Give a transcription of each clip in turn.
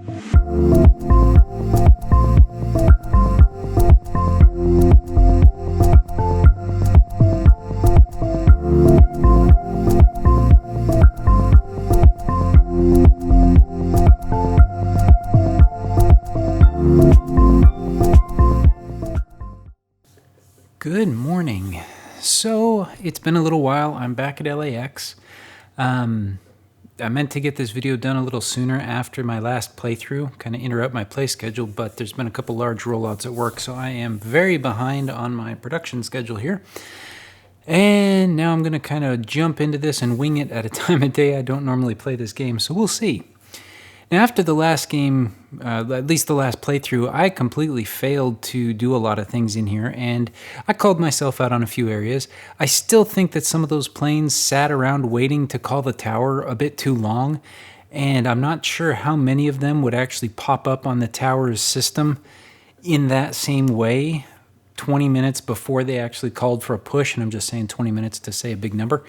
Good morning. So it's been a little while. I'm back at LAX. I meant to get this video done a little sooner after my last playthrough, kind of interrupt my play schedule, but there's been a couple large rollouts at work, so I am very behind on my production schedule here. And now I'm going to kind of jump into this and wing it at a time of day I don't normally play this game, so we'll see. Now, after the last game, at least the last playthrough, I completely failed to do a lot of things in here, and I called myself out on a few areas. I still think that some of those planes sat around waiting to call the tower a bit too long, and I'm not sure how many of them would actually pop up on the tower's system in that same way 20 minutes before they actually called for a push, and I'm just saying 20 minutes to say a big number.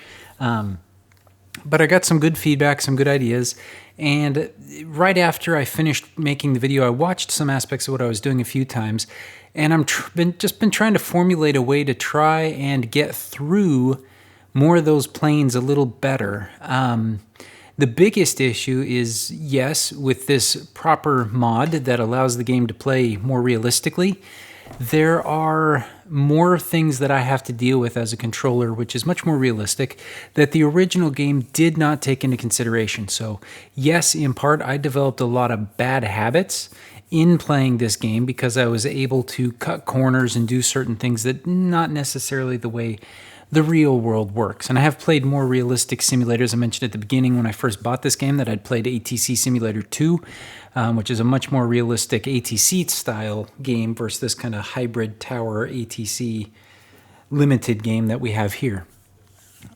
But I got some good feedback, some good ideas, and right after I finished making the video, I watched some aspects of what I was doing a few times, and I've been trying to formulate a way to try and get through more of those planes a little better. The biggest issue is, yes, with this proper mod that allows the game to play more realistically, there are more things that I have to deal with as a controller, which is much more realistic, that the original game did not take into consideration. So yes, in part, I developed a lot of bad habits in playing this game because I was able to cut corners and do certain things that not necessarily the way the real world works. And I have played more realistic simulators. I mentioned at the beginning when I first bought this game that I'd played ATC Simulator 2, which is a much more realistic ATC style game versus this kind of hybrid tower ATC limited game that we have here.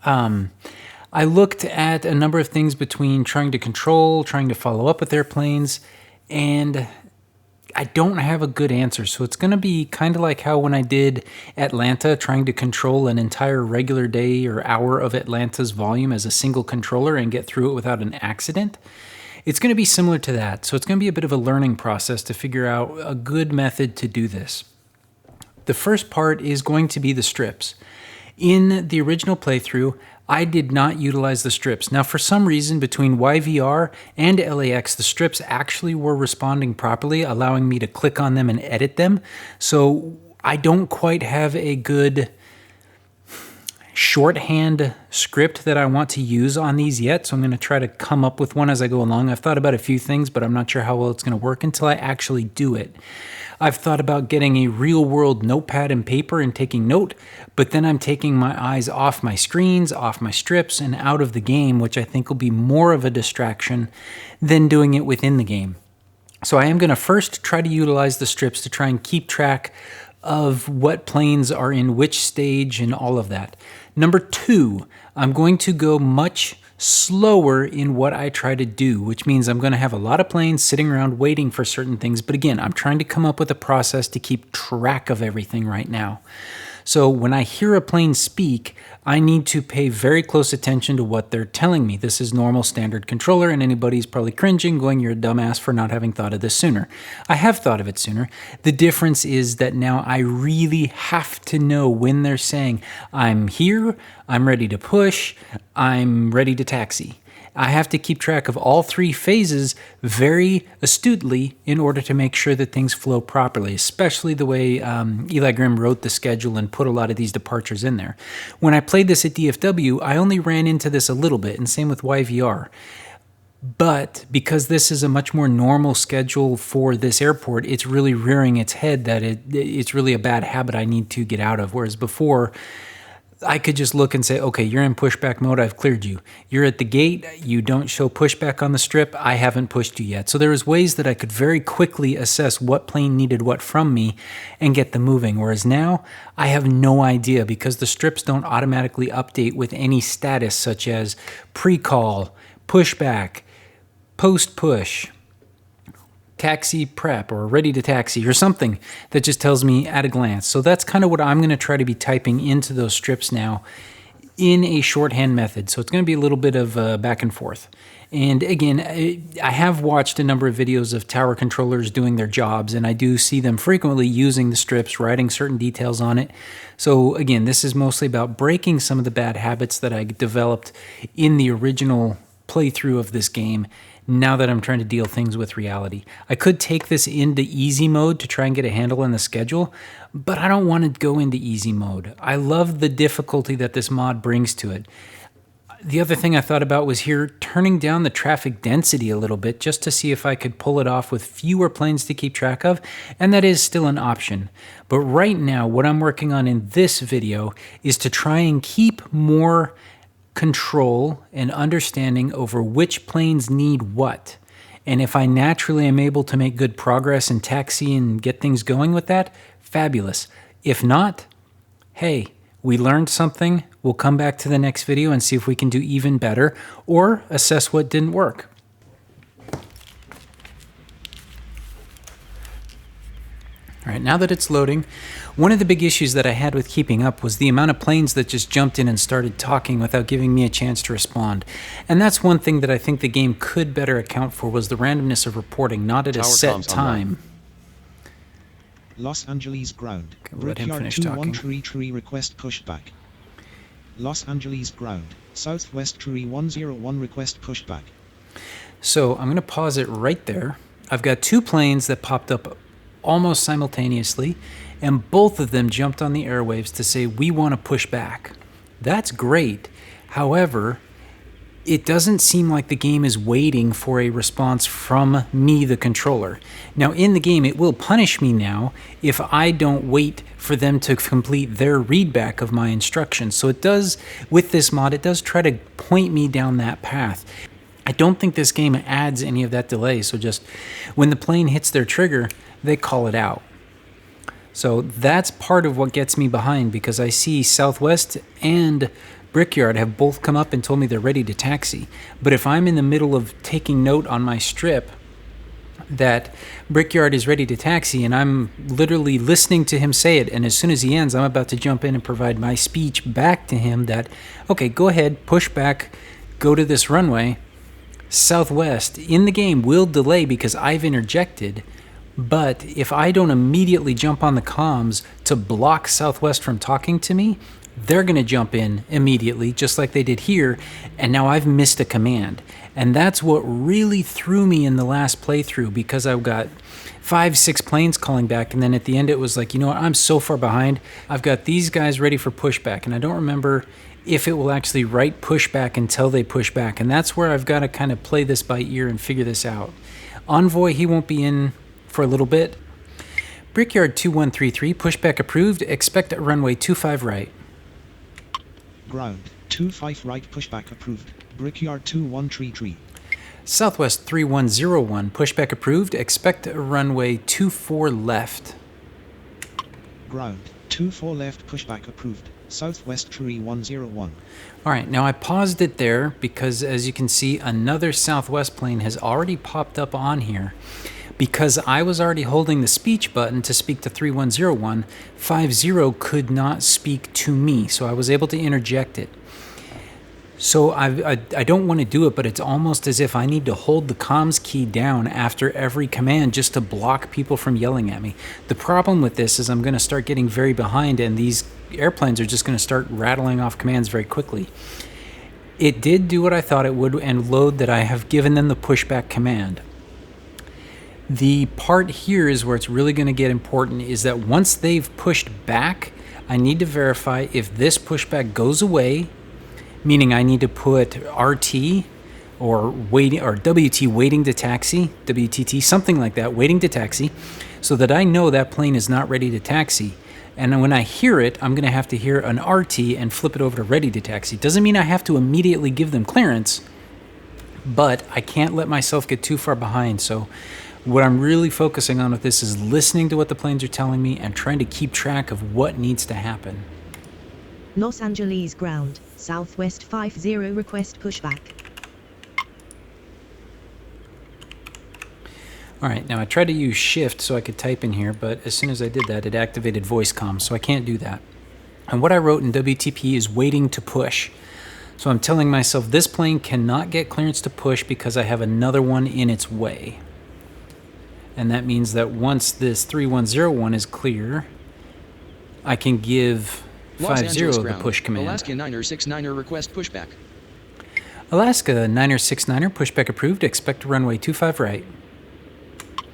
I looked at a number of things between trying to control, trying to follow up with airplanes, and I don't have a good answer. So it's going to be kind of like how when I did Atlanta, trying to control an entire regular day or hour of Atlanta's volume as a single controller and get through it without an accident. It's going to be similar to that. So it's going to be a bit of a learning process to figure out a good method to do this. The first part is going to be the strips. In the original playthrough, I did not utilize the strips. Now, for some reason, between YVR and LAX, the strips actually were responding properly, allowing me to click on them and edit them. So I don't quite have a good shorthand script that I want to use on these yet, so I'm going to try to come up with one as I go along. I've thought about a few things, but I'm not sure how well it's going to work until I actually do it. I've thought about getting a real-world notepad and paper and taking note, but then I'm taking my eyes off my screens, off my strips, and out of the game, which I think will be more of a distraction than doing it within the game. So I am going to first try to utilize the strips to try and keep track of what planes are in which stage and all of that. Number two, I'm going to go much slower in what I try to do, which means I'm going to have a lot of planes sitting around waiting for certain things. But again, I'm trying to come up with a process to keep track of everything right now. So when I hear a plane speak, I need to pay very close attention to what they're telling me. This is normal standard controller, and anybody's probably cringing, going, you're a dumbass for not having thought of this sooner. I have thought of it sooner. The difference is that now I really have to know when they're saying, I'm here, I'm ready to push, I'm ready to taxi. I have to keep track of all three phases very astutely in order to make sure that things flow properly, especially the way EliGrim wrote the schedule and put a lot of these departures in there. When I played this at DFW, I only ran into this a little bit, and same with YVR. But because this is a much more normal schedule for this airport, it's really rearing its head that it's really a bad habit I need to get out of, whereas before, I could just look and say, okay, you're in pushback mode, I've cleared you. You're at the gate, you don't show pushback on the strip, I haven't pushed you yet. So there was ways that I could very quickly assess what plane needed what from me and get them moving. Whereas now, I have no idea because the strips don't automatically update with any status such as pre-call, pushback, post-push, taxi prep or ready to taxi or something that just tells me at a glance. So that's kind of what I'm going to try to be typing into those strips now in a shorthand method. So it's going to be a little bit of back and forth. And again, I have watched a number of videos of tower controllers doing their jobs, and I do see them frequently using the strips, writing certain details on it. So again, this is mostly about breaking some of the bad habits that I developed in the original playthrough of this game, now that I'm trying to deal things with reality. I could take this into easy mode to try and get a handle on the schedule, but I don't want to go into easy mode. I love the difficulty that this mod brings to it. The other thing I thought about was here turning down the traffic density a little bit just to see if I could pull it off with fewer planes to keep track of, and that is still an option. But right now, what I'm working on in this video is to try and keep more control and understanding over which planes need what. And if I naturally am able to make good progress in taxi and get things going with that, fabulous. If not, hey, we learned something. We'll come back to the next video and see if we can do even better or assess what didn't work. All right, now that it's loading, one of the big issues that I had with keeping up was the amount of planes that just jumped in and started talking without giving me a chance to respond. And that's one thing that I think the game could better account for, was the randomness of reporting, not at a set time. Los Angeles ground. Let him finish Brickyard talking. 213 request pushback. Los Angeles ground. Southwest Tree 101 request pushback. So I'm going to pause it right there. I've got two planes that popped up almost simultaneously, and both of them jumped on the airwaves to say, we want to push back. That's great. However, it doesn't seem like the game is waiting for a response from me, the controller. Now, in the game, it will punish me now if I don't wait for them to complete their readback of my instructions. So it does, with this mod, it does try to point me down that path. I don't think this game adds any of that delay, so just when the plane hits their trigger, they call it out. So that's part of what gets me behind, because I see Southwest and Brickyard have both come up and told me they're ready to taxi. But if I'm in the middle of taking note on my strip that Brickyard is ready to taxi, and I'm literally listening to him say it, and as soon as he ends, I'm about to jump in and provide my speech back to him that, okay, go ahead, push back, go to this runway. Southwest in the game will delay because I've interjected, but if I don't immediately jump on the comms to block Southwest from talking to me, they're going to jump in immediately, just like they did here, and now I've missed a command. And that's what really threw me in the last playthrough, because I've got 5-6 planes calling back, and then at the end it was like, you know what, I'm so far behind. I've got these guys ready for pushback, and I don't remember if it will actually write pushback until they push back, and that's where I've got to kind of play this by ear and figure this out. Envoy, he won't be in for a little bit. Brickyard 2133, pushback approved, expect runway 25 right. Ground 25 right pushback approved. Brickyard 2133. Southwest 3101, pushback approved, expect runway 24 left. Ground 24 left pushback approved. Southwest Tree 101. All right, now I paused it there because, as you can see, another Southwest plane has already popped up on here. Because I was already holding the speech button to speak to 3101, 50 could not speak to me, so I was able to interject it. So I don't want to do it, but it's almost as if I need to hold the comms key down after every command just to block people from yelling at me. The problem with this is I'm going to start getting very behind, and these airplanes are just going to start rattling off commands very quickly. It did do what I thought it would and load that I have given them the pushback command. The part here is where it's really going to get important, is that once they've pushed back, I need to verify if this pushback goes away, meaning I need to put RT or waiting, or WT waiting to taxi, WTT, something like that, waiting to taxi, so that I know that plane is not ready to taxi. And when I hear it, I'm going to have to hear an RT and flip it over to ready to taxi. Doesn't mean I have to immediately give them clearance, but I can't let myself get too far behind. So what I'm really focusing on with this is listening to what the planes are telling me and trying to keep track of what needs to happen. Los Angeles ground, Southwest 50 request pushback. All right, now I tried to use shift so I could type in here, but as soon as I did that, it activated voice comms, so I can't do that. And what I wrote in WTP is waiting to push. So I'm telling myself this plane cannot get clearance to push because I have another one in its way. And that means that once this 3101 is clear, I can give 50 the push command. Alaska 9er request pushback. Alaska 9er pushback approved. Expect runway 25 right.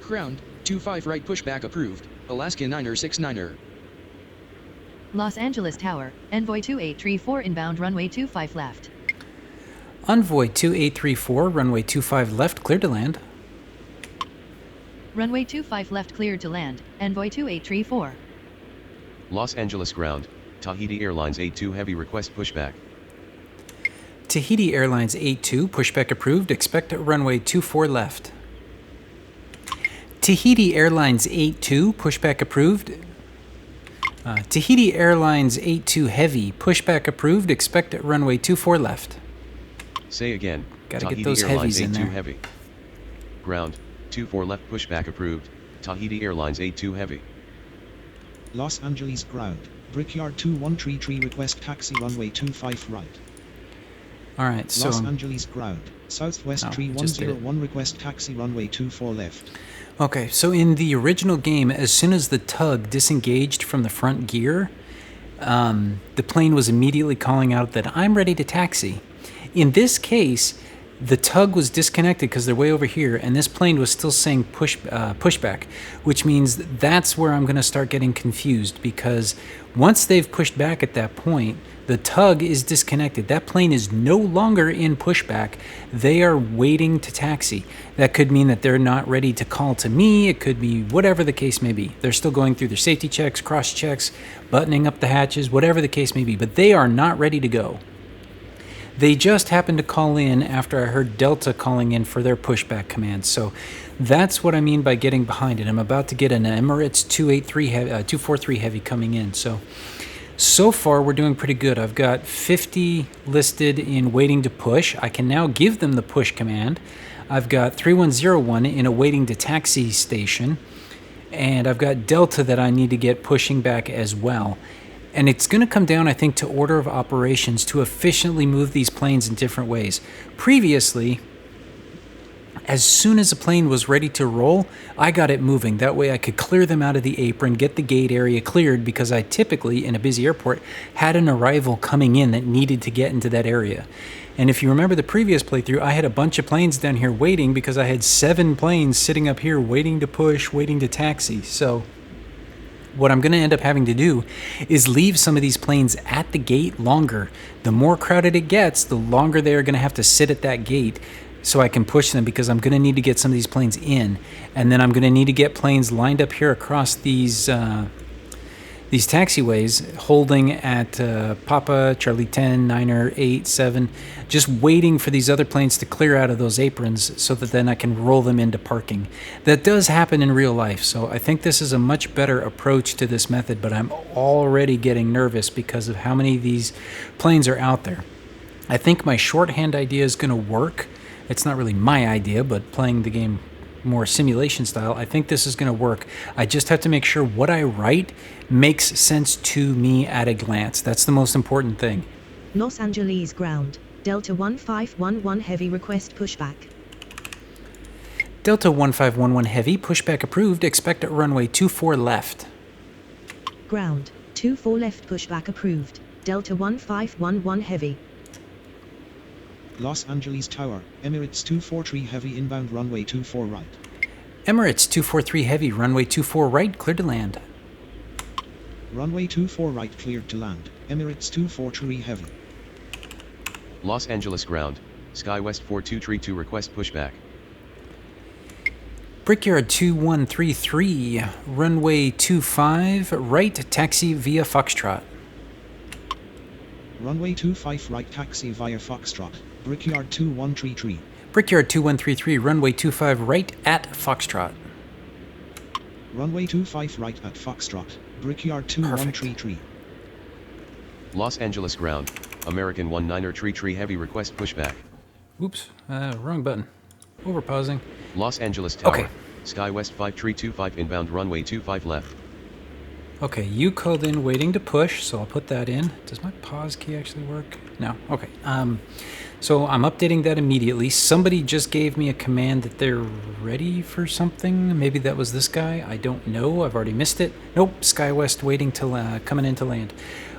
Ground 25 right pushback approved. Alaska 9er. Los Angeles Tower, Envoy 2834 inbound runway 25 left. Envoy 2834, runway 25 left, clear to land. Runway 25 left cleared to land, Envoy 2834. Los Angeles ground, Tahiti Airlines 82 heavy request pushback. Tahiti Airlines 82, pushback approved. Expect runway 24 left. Tahiti Airlines 82, pushback approved. Tahiti Airlines 82 heavy, pushback approved. Expect runway 24 left. Say again. Gotta Tahiti get those Airlines heavies in 82 there. heavy. Ground, 24 left pushback approved. Tahiti Airlines 82 heavy. Los Angeles ground. Brickyard 2133 request taxi runway 25 right. All right, so Los Angeles ground. Southwest Oh, tree just did it. 101 request taxi runway 24 left. okay, so in the original game, as soon as the tug disengaged from the front gear, the plane was immediately calling out that I'm ready to taxi. In this case, the tug was disconnected because they're way over here, and this plane was still saying pushback, which means that's where I'm going to start getting confused, because once they've pushed back at that point, the tug is disconnected. That plane is no longer in pushback. They are waiting to taxi. That could mean that they're not ready to call to me. It could be whatever the case may be. They're still going through their safety checks, cross checks, buttoning up the hatches, whatever the case may be, but they are not ready to go. They just happened to call in after I heard Delta calling in for their pushback command. So that's what I mean by getting behind it. I'm about to get an Emirates 243 heavy coming in. So far we're doing pretty good. I've got 50 listed in waiting to push. I can now give them the push command. I've got 3101 in a waiting to taxi station. And I've got Delta that I need to get pushing back as well. And it's going to come down, I think, to order of operations to efficiently move these planes in different ways. Previously, as soon as a plane was ready to roll, I got it moving. That way I could clear them out of the apron, get the gate area cleared, because I typically, in a busy airport, had an arrival coming in that needed to get into that area. And if you remember the previous playthrough, I had a bunch of planes down here waiting because I had 7 planes sitting up here waiting to push, waiting to taxi. So what I'm going to end up having to do is leave some of these planes at the gate longer. The more crowded it gets, the longer they're going to have to sit at that gate so I can push them, because I'm going to need to get some of these planes in. And then I'm going to need to get planes lined up here across these taxiways, holding at Papa, Charlie 10, 9er, 8, 7, just waiting for these other planes to clear out of those aprons so that then I can roll them into parking. That does happen in real life, so I think this is a much better approach to this method, but I'm already getting nervous because of how many of these planes are out there. I think my shorthand idea is going to work. It's not really my idea, but playing the game more simulation style, I think this is going to work. I just have to make sure what I write makes sense to me at a glance. That's the most important thing. Los Angeles ground. Delta 1511 heavy request pushback. Delta 1511 heavy, pushback approved. Expect at runway 24 left. Ground. 24 left pushback approved. Delta 1511 heavy. Los Angeles tower. Emirates 243 heavy inbound runway 24 right. Emirates 243 heavy, runway 24 right, clear to land. Runway 24 right cleared to land. Emirates 243 heavy. Los Angeles ground, SkyWest 4232 request pushback. Brickyard 2133, runway 25 right, taxi via Foxtrot. Runway 25 right taxi via Foxtrot. Brickyard 2133. Brickyard 2133, runway 25 right at Foxtrot. Runway 25 right at Foxtrot. Brickyard 2133. Los Angeles ground, American 19er tree heavy request pushback. Oops, wrong button. Over pausing. Los Angeles tower, Okay. SkyWest 5325 inbound runway 25 left. Okay, you called in waiting to push, so I'll put that in. Does my pause key actually work? No. Okay. So I'm updating that immediately. Somebody just gave me a command that they're ready for something. Maybe that was this guy. I don't know. I've already missed it. Nope. SkyWest waiting to coming in to land.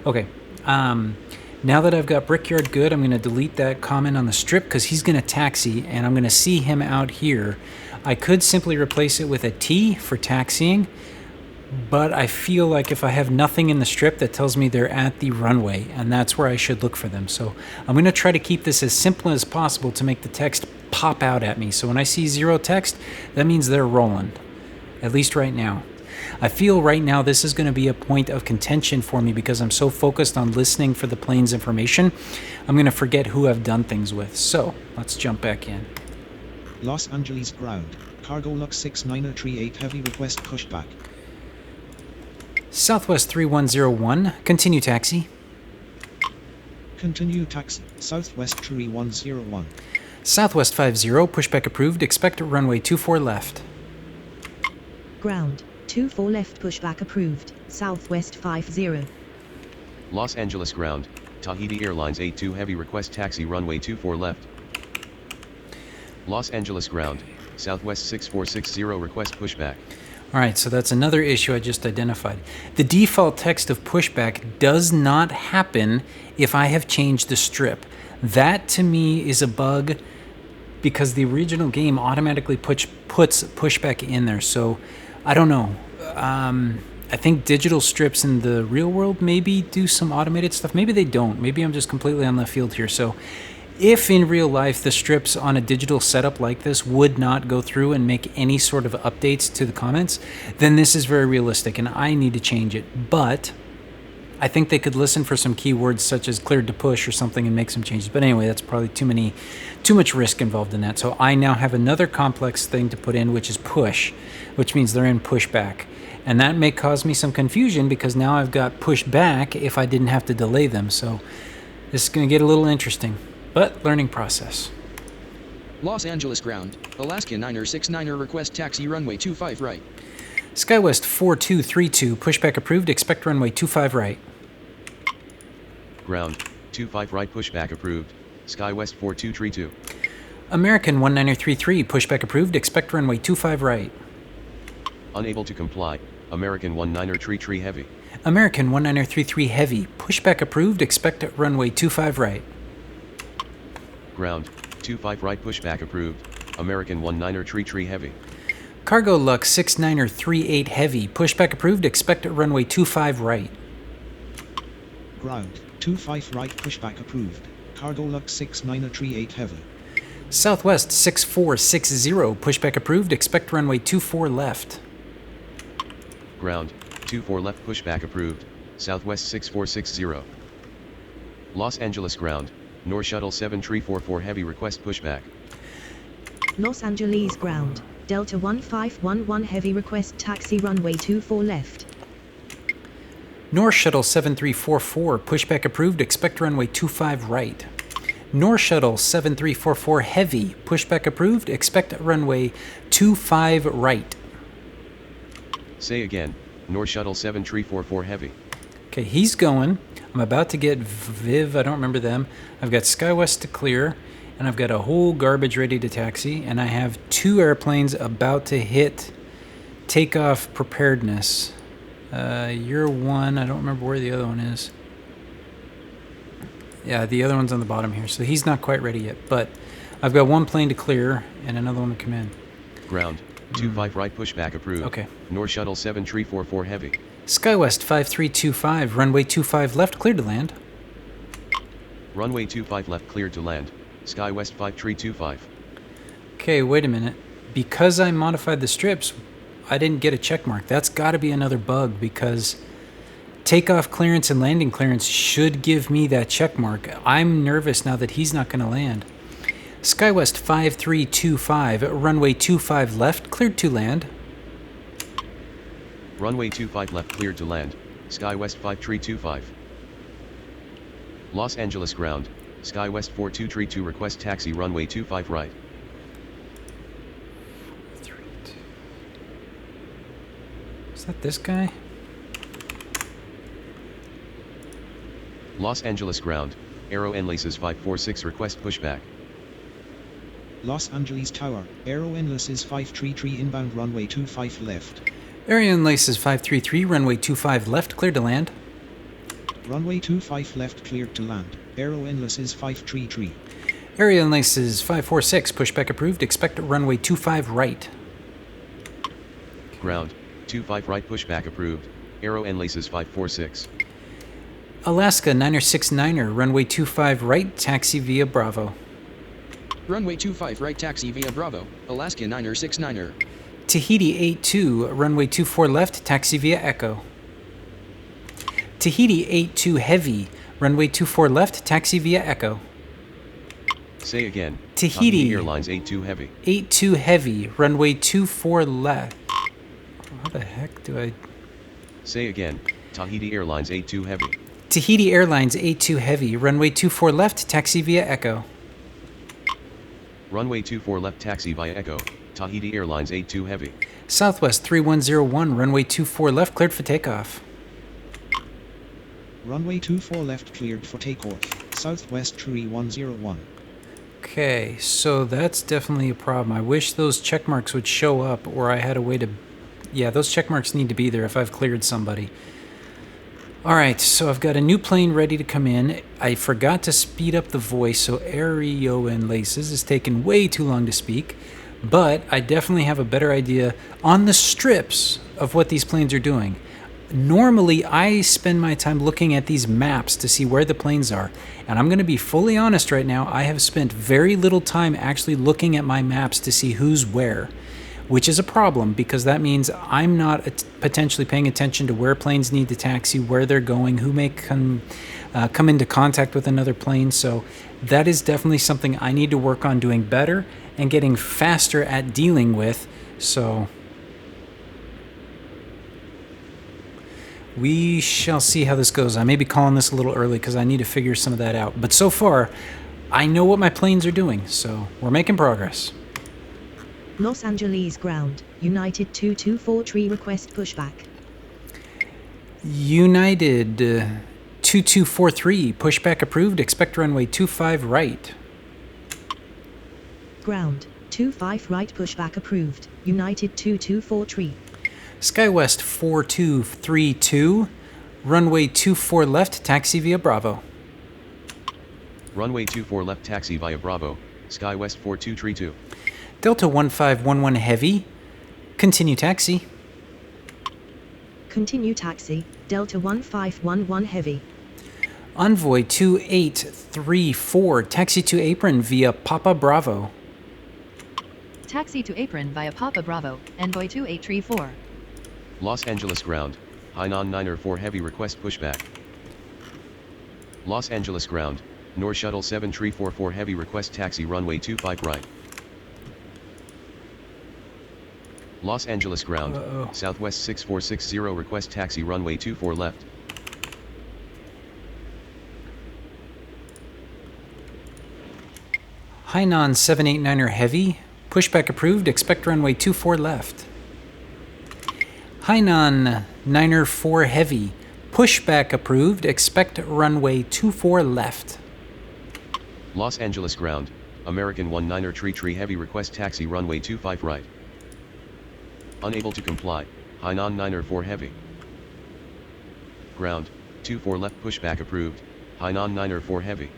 Okay. Now that I've got Brickyard good, I'm going to delete that comment on the strip because he's going to taxi, and I'm going to see him out here. I could simply replace it with a T for taxiing, but I feel like if I have nothing in the strip, that tells me they're at the runway, and that's where I should look for them. So I'm going to try to keep this as simple as possible to make the text pop out at me. So when I see 0 text, that means they're rolling, at least right now. I feel right now this is going to be a point of contention for me because I'm so focused on listening for the plane's information, I'm going to forget who I've done things with. So let's jump back in. Los Angeles ground. Cargo LAX 6938 heavy request pushback. Southwest 3101, continue taxi. Continue taxi. Southwest 3101. Southwest 50, pushback approved, expect runway 24 left. Ground. 24 left pushback approved. Southwest 50. Los Angeles ground, Tahiti Airlines 82 heavy request taxi runway 24 left. Los Angeles ground, Southwest 6460 request pushback. All right, so that's another issue I just identified. The default text of pushback does not happen if I have changed the strip. That to me is a bug because the original game automatically puts pushback in there. So I don't know. I think digital strips in the real world maybe do some automated stuff. Maybe they don't. Maybe I'm just completely on left field here. So if in real life the strips on a digital setup like this would not go through and make any sort of updates to the comments, then this is very realistic and I need to change it. But I think they could listen for some keywords such as cleared to push or something and make some changes. But anyway, that's probably too much risk involved in that. So I now have another complex thing to put in, which is push, which means they're in pushback. And that may cause me some confusion because now I've got push back if I didn't have to delay them. So this is going to get a little interesting, but learning process. Los Angeles ground, Alaska 969er request taxi runway 25 right. SkyWest 4232, pushback approved, expect runway 25 right. Ground, 25 right pushback approved, SkyWest 4232. American 1933, pushback approved, expect runway 25 right. Unable to comply, American 1933 heavy. American 1933 heavy, pushback approved, expect runway 25 right. Ground, 25 right pushback approved, American 1933 heavy. Cargo LAX 6938 heavy, pushback approved, expect runway 25 right. Ground. 25 right pushback approved. Cargo LAX 6938 heavy. Southwest 6460, pushback approved, expect runway 24 left. Ground, 24 left pushback approved, Southwest 6460. Los Angeles ground, North Shuttle 7344 heavy request pushback. Los Angeles ground. Delta 1511 heavy request taxi runway 24 left. North Shuttle 7344, pushback approved, expect runway 25 right. North Shuttle 7344 heavy, pushback approved, expect runway 25 right. Say again, North Shuttle 7344 heavy. Okay, he's going. I'm about to get Viv, I don't remember them. I've got SkyWest to clear, and I've got a whole garbage ready to taxi, and I have 2 airplanes about to hit takeoff preparedness. You're one, I don't remember where the other one is. Yeah, the other one's on the bottom here, so he's not quite ready yet, but I've got 1 plane to clear and another one to come in. Ground, 25 right pushback approved. Okay. North Shuttle 7344 heavy. SkyWest 5325, runway 25 left, cleared to land. Runway 25 left cleared to land, SkyWest 5325. Okay, wait a minute. Because I modified the strips, I didn't get a check mark. That's got to be another bug because takeoff clearance and landing clearance should give me that check mark. I'm nervous now that he's not going to land. SkyWest 5325, runway 25 left, cleared to land. Runway 25 left cleared to land, SkyWest 5325. Los Angeles ground, SkyWest 4232 request taxi runway 25 right. Is that this guy? Los Angeles ground, Aero Enlaces 546 request pushback. Los Angeles Tower, Aero Enlaces 533 inbound runway 25 left. Area Enlaces 533, runway 25 left, cleared to land. Runway 25 left cleared to land. Aero Enlaces 533. Area Enlaces 546, pushback approved, expect runway 25 right. Ground, 25 right pushback approved, Aero Enlaces 546. Alaska 969er, runway 25 right, taxi via Bravo. Runway 25 right taxi via Bravo, Alaska 969er. Tahiti 82, runway 24 left, taxi via Echo. Tahiti 82 heavy, runway 24 left, taxi via Echo. Say again. Tahiti Airlines 82 heavy. 82 heavy, runway 24 left. How the heck do I... Say again. Tahiti Airlines 82 heavy. Tahiti Airlines 82 heavy, runway 24 left, taxi via Echo. Runway 24 left taxi via Echo, Tahiti Airlines 82 heavy. Southwest 3101, runway 24 left, cleared for takeoff. Runway 24 left cleared for takeoff. Southwest 3101. Okay, so that's definitely a problem. I wish those check marks would show up, or I had a way to... Yeah, those check marks need to be there if I've cleared somebody. Alright, so I've got a new plane ready to come in. I forgot to speed up the voice, so Aero Enlaces is taking way too long to speak. But I definitely have a better idea on the strips of what these planes are doing. Normally, I spend my time looking at these maps to see where the planes are. And I'm going to be fully honest right now, I have spent very little time actually looking at my maps to see who's where. Which is a problem, because that means I'm not potentially paying attention to where planes need to taxi, where they're going, who may come into contact with another plane. So that is definitely something I need to work on doing better and getting faster at dealing with. So we shall see how this goes. I may be calling this a little early because I need to figure some of that out. But so far, I know what my planes are doing, so we're making progress. Los Angeles ground, United 2243 request pushback. United 2243, pushback approved, expect runway 25 right. Ground, 25 right pushback approved, United 2243. SkyWest 4232, runway 24 left, taxi via Bravo. Runway 24 left taxi via Bravo, SkyWest 4232. Delta 1511 heavy, continue taxi. Continue taxi, Delta 1511 heavy. Envoy 2834, taxi to apron via Papa Bravo. Taxi to apron via Papa Bravo, Envoy 2834. Los Angeles ground, Hainan 904 heavy request pushback. Los Angeles ground, Nor Shuttle 7344 heavy request taxi runway 25 right. Los Angeles ground, Southwest 6460 request taxi runway 24 left. Hainan 789er heavy, pushback approved, expect runway 24 left. Hainan 904 heavy, pushback approved, expect runway 24 left. Los Angeles ground, American 19er tree heavy request taxi runway 25 right. Unable to comply, Hainan 904 heavy. Ground, 24 left pushback approved, Hainan 904 heavy.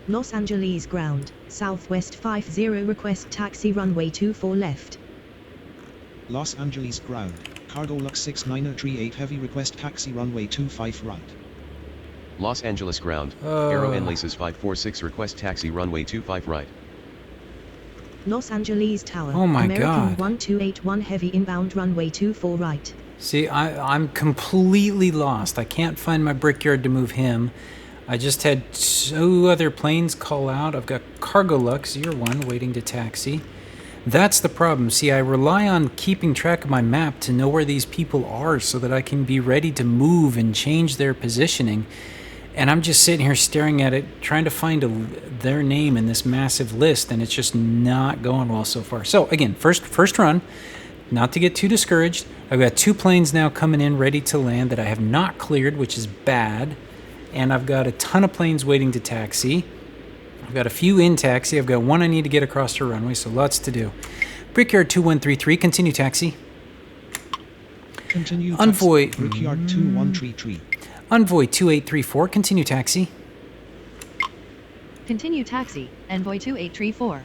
Los Angeles ground, Southwest 50 request taxi runway 24 left. Los Angeles ground, Cargo Lux 6938 heavy request taxi runway 25 right. Los Angeles ground, Aero Enlaces 546 request taxi runway 25 right. Los Angeles Tower, Oh my American God. 1281 heavy inbound runway 24 right. See, I'm completely lost. I can't find my Brickyard to move him. I just had 2 other planes call out. I've got Cargo Lux 01 waiting to taxi. That's the problem. See, I rely on keeping track of my map to know where these people are so that I can be ready to move and change their positioning. And I'm just sitting here staring at it, trying to find their name in this massive list, and it's just not going well so far. So again, first run, not to get too discouraged. I've got 2 planes now coming in ready to land that I have not cleared, which is bad. and I've got a ton of planes waiting to taxi. I've got a few in taxi. I've got one I need to get across the runway, so lots to do. Brickyard 2133, continue taxi. Continue Envoy. taxi. Brickyard 2133. Envoy 2834, continue taxi. Continue taxi, Envoy 2834.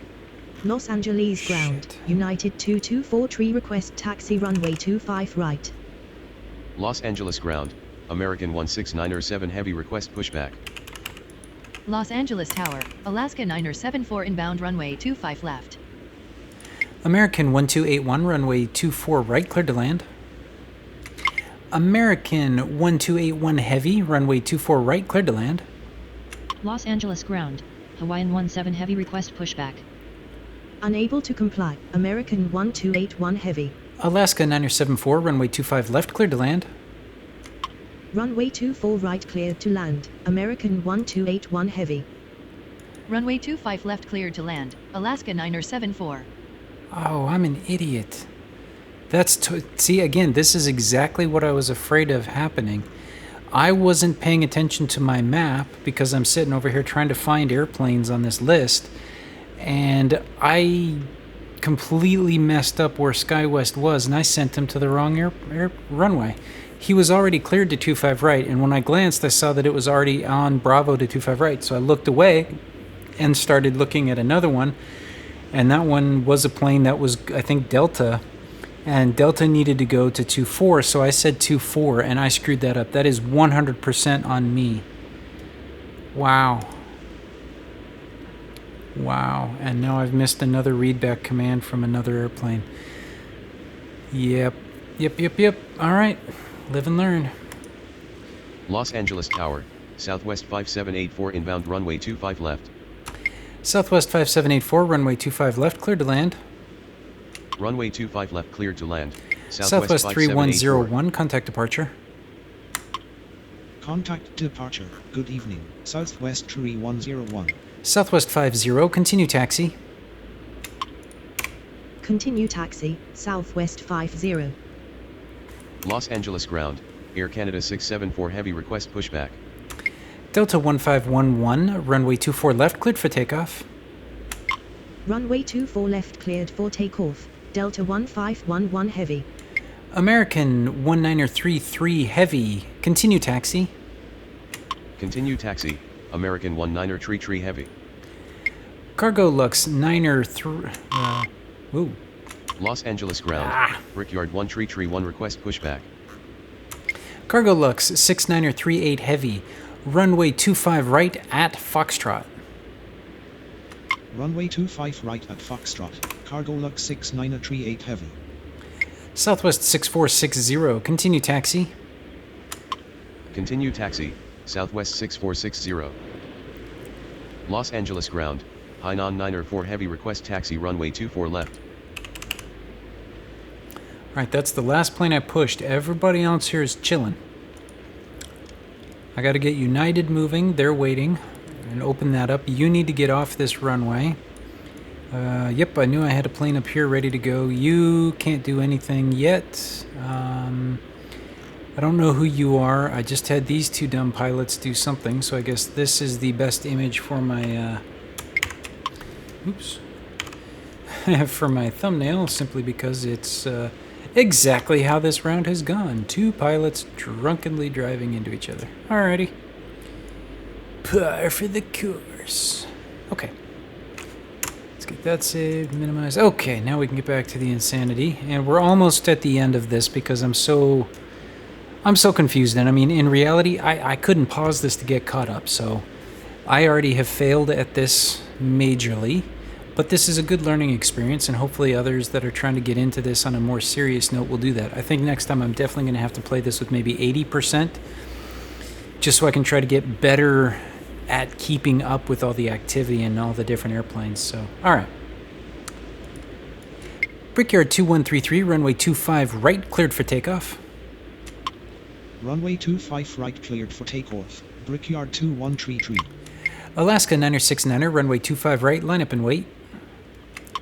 Los Angeles ground. Shit. United 2243 request taxi runway 25 right. Los Angeles ground, American 169er7 heavy request pushback. Los Angeles Tower, Alaska 9er74 inbound runway 25 left. American 1281, runway 24 right, cleared to land. American 1281 heavy, runway 24 right, cleared to land. Los Angeles ground, Hawaiian 17 heavy request pushback. Unable to comply. American 1281 heavy. Alaska 9er74, runway 25 left, cleared to land. Runway 24 right cleared to land. American 1281 heavy. Runway 25 left cleared to land, Alaska 9er74. Oh, I'm an idiot. See, again, this is exactly what I was afraid of happening. I wasn't paying attention to my map because I'm sitting over here trying to find airplanes on this list, and I completely messed up where SkyWest was, and I sent him to the wrong air runway. He was already cleared to 25 right, and when I glanced, I saw that it was already on Bravo to 25 right, so I looked away and started looking at another one, and that one was a plane that was, I think, Delta, and Delta needed to go to 24, so I said 24, and I screwed that up. That is 100% on me. Wow. Wow, and now I've missed another readback command from another airplane. Yep. All right, live and learn. Los Angeles Tower, Southwest 5784 inbound runway 25 left. Southwest 5784, runway 25 left, cleared to land. Runway 25 left cleared to land. Southwest 5784. 3101, contact departure. Contact departure. Good evening. Southwest 3101. Southwest 50, continue taxi. Continue taxi. Southwest 50. Los Angeles ground, Air Canada 674 heavy request pushback. Delta 1511, runway 24 left, cleared for takeoff. Runway 24 left cleared for takeoff. Delta 1511 heavy. American 1933 heavy, continue taxi. Continue taxi, American 19er heavy. Cargo Lux 9er ooh. Los Angeles ground, Brickyard 1331 request pushback. Cargo Lux 69er38 heavy, runway 25 right at Foxtrot. Runway 25 right at Foxtrot. Cargo Lux 6938 heavy. Southwest 6460, continue taxi. Continue taxi, Southwest 6460. Los Angeles ground, Hainan 9er4 heavy request taxi runway 24 left. Alright, that's the last plane I pushed. Everybody else here is chilling. I gotta get United moving. They're waiting. And open that up. You need to get off this runway. Yep, I knew I had a plane up here ready to go. You can't do anything yet. I don't know who you are. I just had these two dumb pilots do something, so I guess this is the best image for my, oops. for my thumbnail, simply because it's exactly how this round has gone. Two pilots drunkenly driving into each other. Alrighty. Par for the course. Okay. Let's get that saved, minimize. Okay, now we can get back to the insanity. And we're almost at the end of this because I'm so confused. And I mean, in reality, I couldn't pause this to get caught up. So I already have failed at this majorly. But this is a good learning experience, and hopefully others that are trying to get into this on a more serious note will do that. I think next time I'm definitely going to have to play this with maybe 80%, just so I can try to get better at keeping up with all the activity and all the different airplanes. So, all right. Brickyard 2133, runway 25 right, cleared for takeoff. Runway 25 right cleared for takeoff. Brickyard 2133. Alaska 969er, runway 25 right, line up and wait.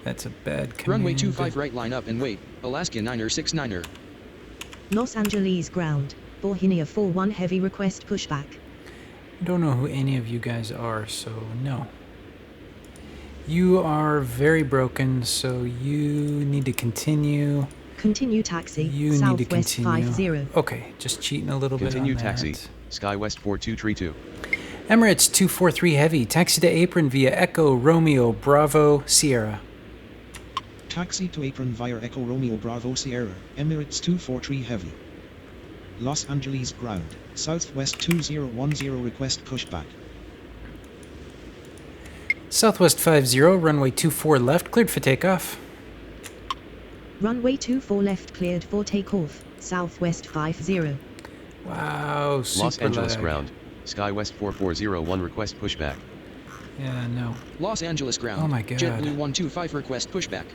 That's a bad command. Runway 25 right, line up and wait. Alaska 9er69er. Los Angeles ground. Bohemia 41 heavy request pushback. I don't know who any of you guys are, so no. You are very broken, so you need to continue. Continue taxi, You need to Southwest continue. 50. Okay, just cheating a little Continue bit on taxi, that. SkyWest 4232. Emirates 243 Heavy, taxi to apron via Echo Romeo Bravo Sierra. Taxi to apron via Echo Romeo Bravo Sierra, Emirates 243 Heavy. Los Angeles ground, Southwest 2010 request pushback. Southwest 50, runway 24 left, cleared for takeoff. Runway 24 left cleared for takeoff, Southwest 50. Wow, super Los Angeles lag. ground, SkyWest 4401 request pushback. Yeah, no. Los Angeles ground. Oh my God. JetBlue 125 request pushback.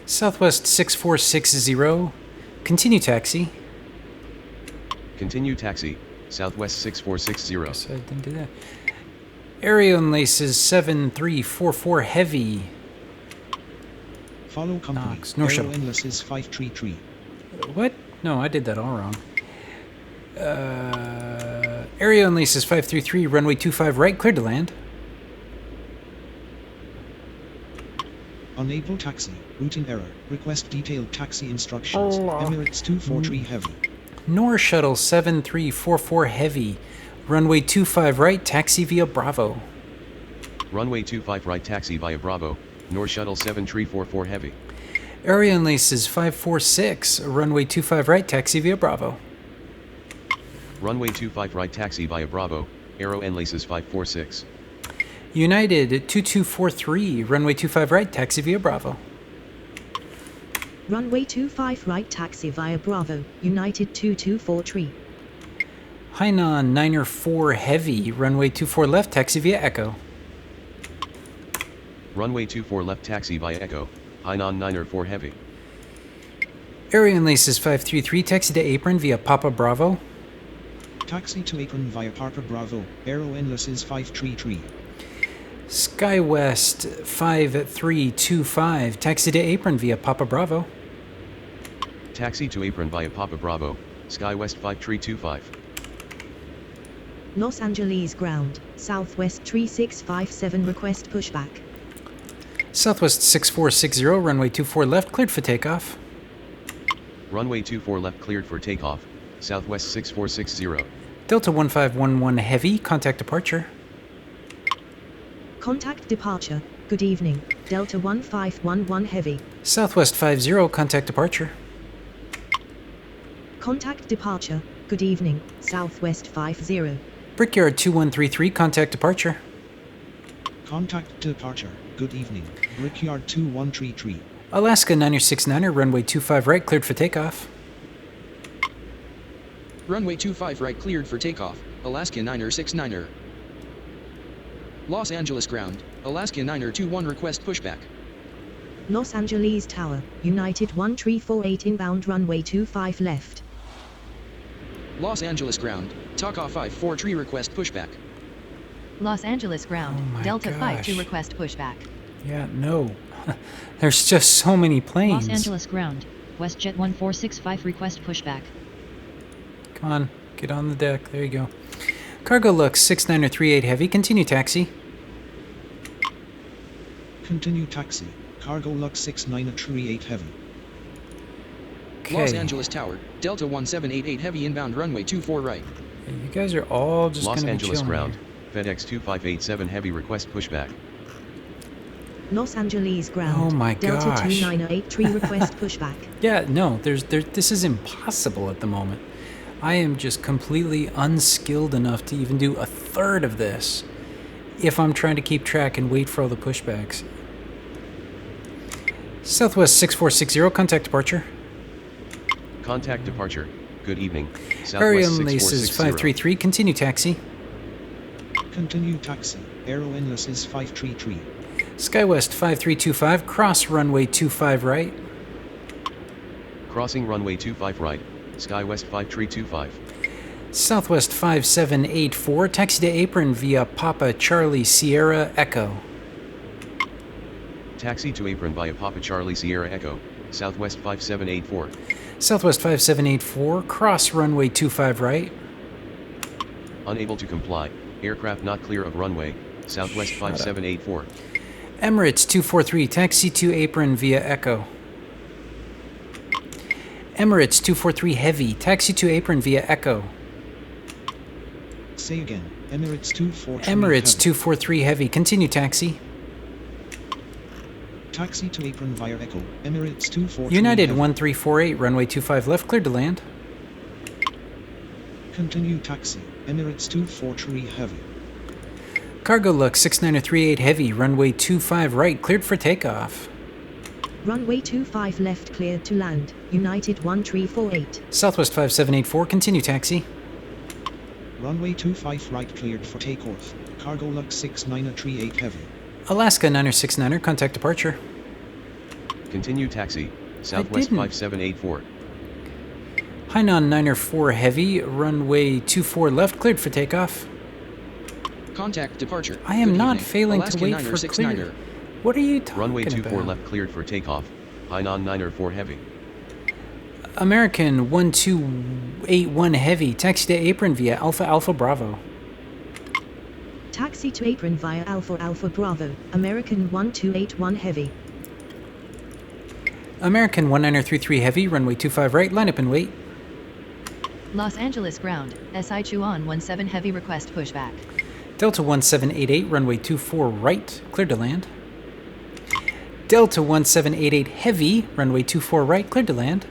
Southwest 6460, continue taxi. Continue taxi, Southwest 6460. So I didn't do that. Area and laces 7344 Heavy. Follow company, Knox, no Aero shuttle. Endlesses 533. What? No, I did that all wrong. Area and laces 533, runway 25 right, cleared to land. Unable taxi, routing error, request detailed taxi instructions, Emirates 243 Heavy. North Shuttle 7344 Heavy, runway 25 right, taxi via Bravo. Runway 25 right taxi via Bravo, North Shuttle 7344 Heavy. Area and laces 546, runway 25 right, taxi via Bravo. Runway 25 right taxi via Bravo, Aero Enlaces 546. United 2243, runway 25 right, taxi via Bravo. Runway 25 right taxi via Bravo, United 2243. Hainan 94 Heavy, runway 24 left, taxi via Echo. Runway 24 left taxi via Echo, Hainan 94 Heavy. Area and laces 533, taxi to apron via Papa Bravo. Taxi to apron via Papa Bravo, Aero Endlesses 533. SkyWest 5325, taxi to apron via Papa Bravo. Taxi to apron via Papa Bravo, SkyWest 5325. Los Angeles ground, Southwest 3657 request pushback. Southwest 6460, runway 24 left, cleared for takeoff. Runway 24 left cleared for takeoff, Southwest 6460. Delta 1511 Heavy, contact departure. Contact departure, good evening, Delta 1511 Heavy. Southwest 50, contact departure. Contact departure, good evening, Southwest 50. Brickyard 2133, contact departure. Contact departure, good evening, Brickyard 2133. Alaska 969, runway 25 right, cleared for takeoff. Runway 25 right cleared for takeoff, Alaska 969er. Los Angeles ground, Alaska 921 request pushback. Los Angeles Tower, United 1348 inbound runway 25 left. Los Angeles ground, Taka 543 request pushback. Los Angeles ground, Oh my Delta 52 gosh. request pushback. Yeah, no. There's just so many planes. Los Angeles ground, WestJet 1465 request pushback. Come on, get on the deck. There you go. Cargo Lux 6938 Heavy, continue taxi. Continue taxi, Cargo Lux 6938 Heavy. Okay. Los Angeles Tower, Delta 1788 heavy inbound runway 24 right. You guys are all just Los gonna be Angeles chilling ground, here. FedEx 2587 Heavy request pushback. Los Angeles ground, Oh my Delta gosh. 2983 request pushback. Yeah, no, this is impossible at the moment. I am just completely unskilled enough to even do a third of this if I'm trying to keep track and wait for all the pushbacks. Southwest 6460, contact departure. Contact departure, good evening, Area Southwest and laces 6460. 533, continue taxi. Continue taxi, Aero Endlesses 533. Skywest 5325, cross runway 25 right. Crossing runway 25 right, SkyWest 5325. Southwest 5784, taxi to apron via Papa Charlie Sierra Echo. Taxi to apron via Papa Charlie Sierra Echo, Southwest 5784. Southwest 5784, cross runway 25 right. Unable to comply. Aircraft not clear of runway. Southwest 5784. Emirates 243, taxi to apron via Echo. Emirates 243 Heavy, taxi to apron via Echo. Say again. Emirates 243 Emirates Heavy. 243 Heavy, continue taxi. Taxi to apron via Echo. Emirates 243 United Heavy. 1348, runway 25 left, cleared to land. Continue taxi. Emirates 243 Heavy. Cargo Lux 6938 Heavy, runway 25 right, cleared for takeoff. Runway 25 left cleared to land. United 1348. Southwest 5784, continue taxi. Runway 25 right cleared for takeoff. Cargo Lux 6938 Heavy. Alaska 969er, contact departure. Continue taxi. Southwest didn't. 5784. Hainan 904 Heavy, runway 24 left, cleared for takeoff. Contact departure. I am Good not evening. failing Alaska to wait Niner for 69er. clear. What are you talking Runway 24 about? left cleared for takeoff. Hainan 904 Heavy. American 1281 Heavy, taxi to apron via Alpha Alpha Bravo. Taxi to apron via Alpha Alpha Bravo. American 1281 Heavy. American 1933 Heavy, runway 25 right, line up and wait. Los Angeles ground. SI Chuan 17 heavy request pushback. Delta 1788, runway 24 right, cleared to land. Delta 1788 Heavy, runway 24 right, cleared to land.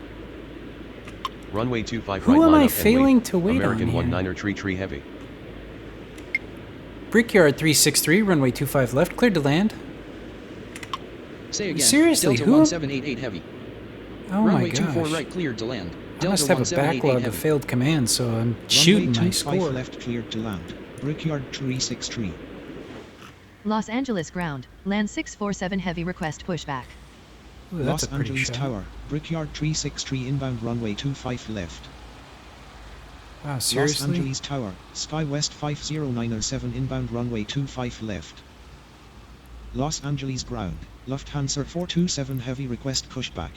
Runway 25 Who right, am line I up and failing wait. to wait American on here? 19er Tree Heavy. Brickyard 363, runway 25 left, cleared to land. Say again. Seriously, Delta who- 1788 heavy. Oh Runway my 24 gosh. right cleared to land. I must Delta have a 1788 backlog of heavy. failed commands, so I'm Runway shooting my 25 score. left cleared to land. Brickyard 363. Los Angeles ground. Land 647 heavy request pushback. Ooh, that's Los a pretty Angeles shot. Tower. Brickyard 363 inbound runway 25 left. Wow, Los seriously? Angeles Tower. Sky West 50907 inbound runway 25 left. Los Angeles ground. Lufthansa 427 heavy request pushback.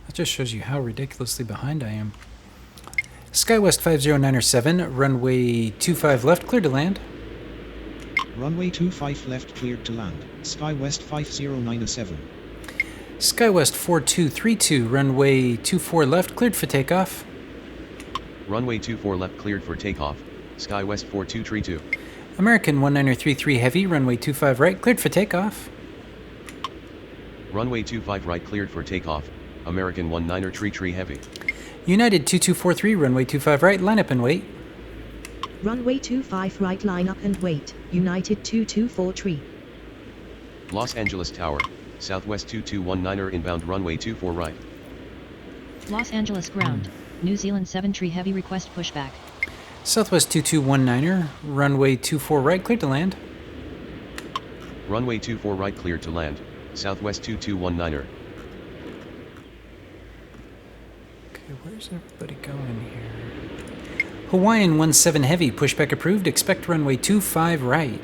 That just shows you how ridiculously behind I am. SkyWest 50907, runway 25 left, cleared to land. Runway 25 left cleared to land. Sky West 50907. SkyWest 4232, runway 24 left, cleared for takeoff. Runway 24 left cleared for takeoff. Skywest 4232. American 1933 Heavy, runway 25 right, cleared for takeoff. Runway 25 right cleared for takeoff. American 19er Tree Heavy. United 2243, runway 25 right, line up and wait. Runway 25 right line up and wait. United 2243. Los Angeles Tower. Southwest 2219er inbound runway 24 right. Los Angeles ground. New Zealand 7 tree heavy request pushback. Southwest 2219er, runway 24 right, cleared to land. Runway 24 right cleared to land. Southwest 2219er. Okay, where's everybody going here? Hawaiian 17 Heavy, pushback approved, expect runway 25 right.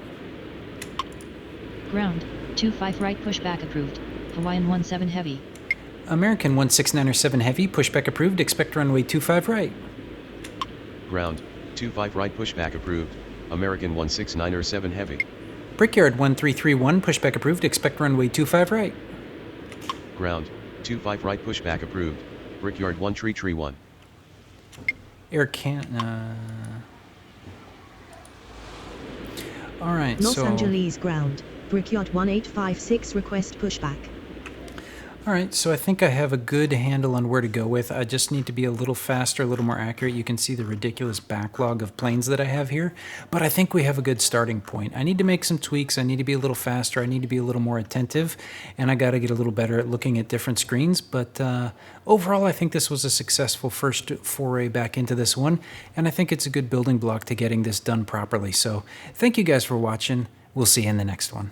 Ground. 25 right pushback approved. Hawaiian 17 heavy. American 16907 Heavy, pushback approved, expect runway 25 right. Ground. 25 right pushback approved. American 169er Heavy. Brickyard 1331, pushback approved, expect runway 25 right. Ground. 25 right pushback approved. Brickyard 1 Tree 1. Air Can. All right, Los so. Angeles ground. Brickyard 1856 request pushback. All right, so I think I have a good handle on where to go with. I just need to be a little faster, a little more accurate. You can see the ridiculous backlog of planes that I have here, but I think we have a good starting point. I need to make some tweaks. I need to be a little faster. I need to be a little more attentive, and I got to get a little better at looking at different screens. But overall, I think this was a successful first foray back into this one, and I think it's a good building block to getting this done properly. So thank you guys for watching. We'll see you in the next one.